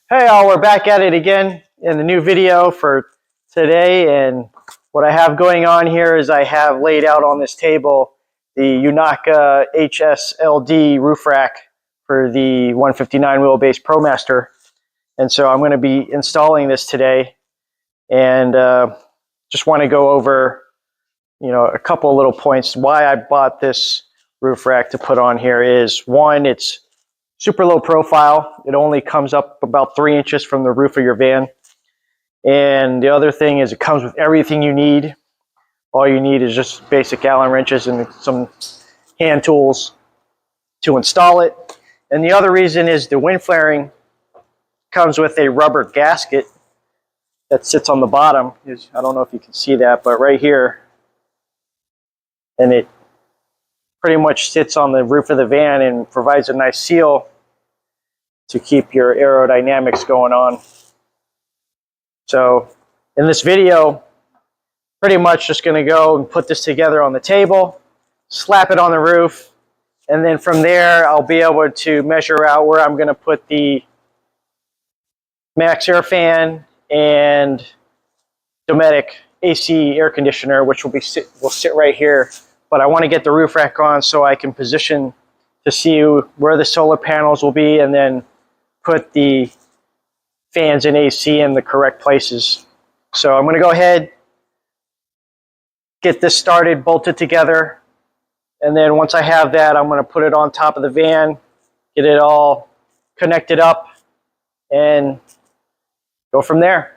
Hey all, we're back at it again in the new video for today, and what I have going on here is I have laid out on this table the Unaka HSLD Roof Rack for the 159 wheelbase Promaster, and so I'm going to be installing this today, and just want to go over a couple of little points. Why I bought this roof rack to put on here is, one, it's super low profile. It only comes up about 3 inches from the roof of your van. And the other thing is it comes with everything you need. All you need is just basic Allen wrenches and some hand tools to install it. And the other reason is the wind flaring comes with a rubber gasket that sits on the bottom. I don't know if you can see that, but right here. And it pretty much sits on the roof of the van and provides a nice seal to keep your aerodynamics going on. So in this video, pretty much just going to go and put this together on the table, slap it on the roof, and then from there I'll be able to measure out where I'm going to put the max air fan and Dometic AC air conditioner, which will sit right here. But I want to get the roof rack on so I can position to see where the solar panels will be, and then put the fans and AC in the correct places. So I'm going to go ahead, get this started, bolt it together, and then once I have that, I'm going to put it on top of the van, get it all connected up, and go from there.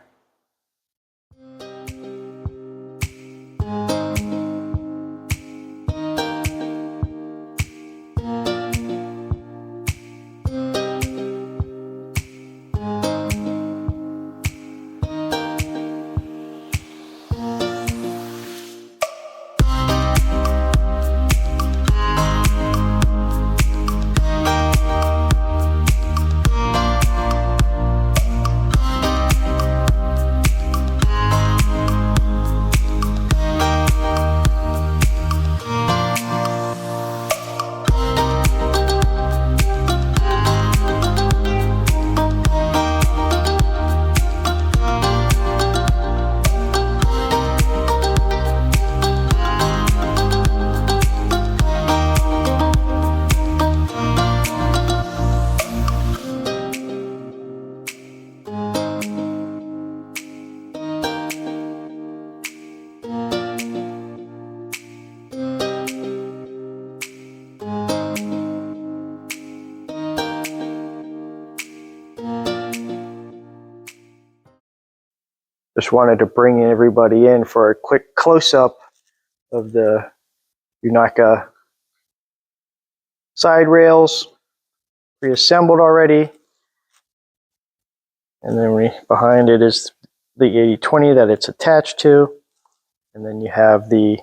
Just wanted to bring everybody in for a quick close-up of the Unaka side rails, pre-assembled already. And then behind it is the 80/20 that it's attached to. And then you have the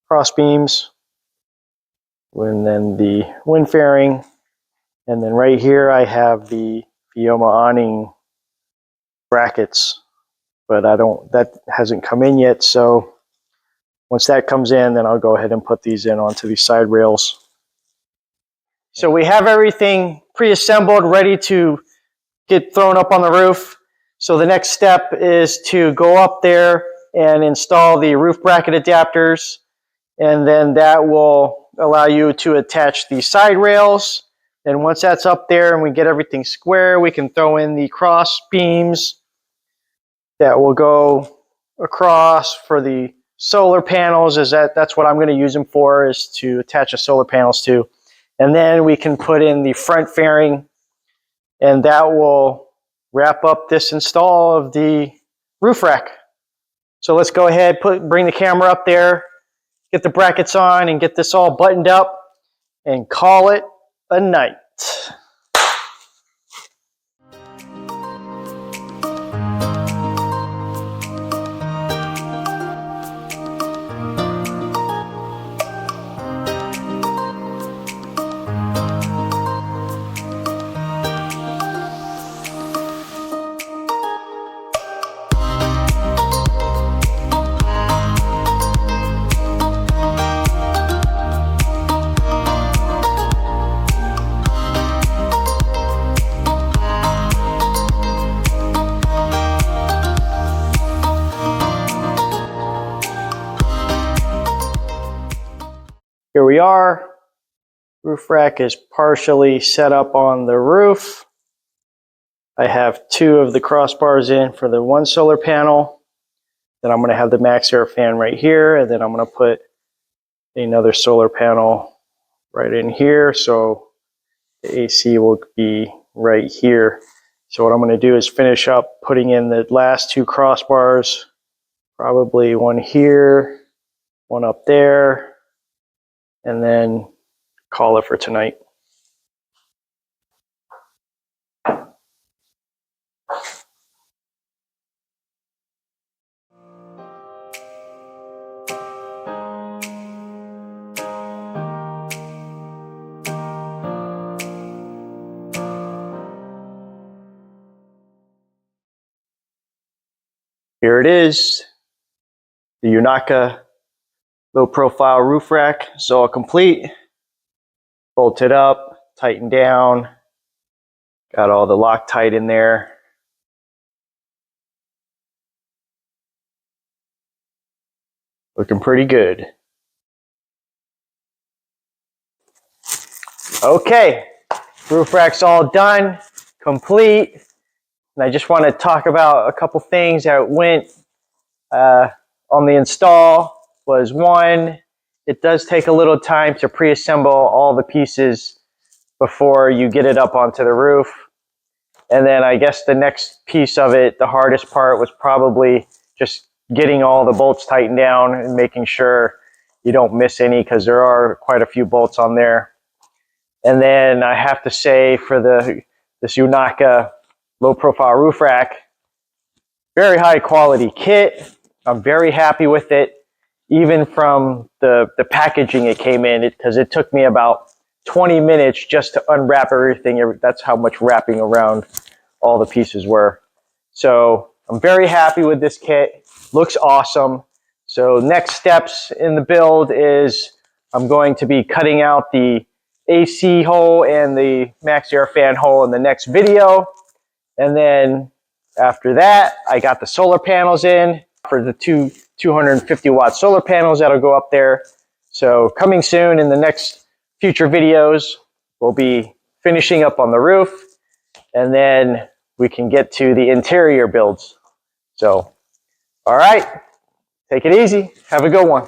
cross beams, and then the wind fairing. And then right here I have the Fioma awning brackets. But that hasn't come in yet, so once that comes in, then I'll go ahead and put these in onto these side rails. So we have everything pre-assembled, ready to get thrown up on the roof. So the next step is to go up there and install the roof bracket adapters, and then that will allow you to attach the side rails. And once that's up there and we get everything square, we can throw in the cross beams that will go across for the solar panels. That's what I'm going to use them for, is to attach the solar panels to. And then we can put in the front fairing, and that will wrap up this install of the roof rack. So let's go ahead, bring the camera up there, get the brackets on, and get this all buttoned up, and call it a night. we are. Roof rack is partially set up on the roof. I have 2 of the crossbars in for the 1 solar panel. Then I'm going to have the max air fan right here, and then I'm going to put another solar panel right in here, so the AC will be right here. So what I'm going to do is finish up putting in the last 2 crossbars, probably one here, one up there, and then call it for tonight. Here it is, the Unaka low profile roof rack is all complete, bolted up, tightened down, got all the Loctite in there. Looking pretty good. Okay, roof rack's all done, complete. And I just want to talk about a couple things that went on the install. Was 1, it does take a little time to pre-assemble all the pieces before you get it up onto the roof. And then I guess the next piece of it, the hardest part, was probably just getting all the bolts tightened down and making sure you don't miss any, because there are quite a few bolts on there. And then I have to say, for this Unaka low profile roof rack, very high quality kit. I'm very happy with it, even from the packaging it came in, because it took me about 20 minutes just to unwrap everything. That's how much wrapping around all the pieces were. So I'm very happy with this kit. Looks awesome. So next steps in the build is I'm going to be cutting out the AC hole and the max air fan hole in the next video. And then after that, I got the solar panels in for the 250 watt solar panels that'll go up there. So coming soon in the next future videos, we'll be finishing up on the roof, and then we can get to the interior builds. So, all right, take it easy. Have a good one.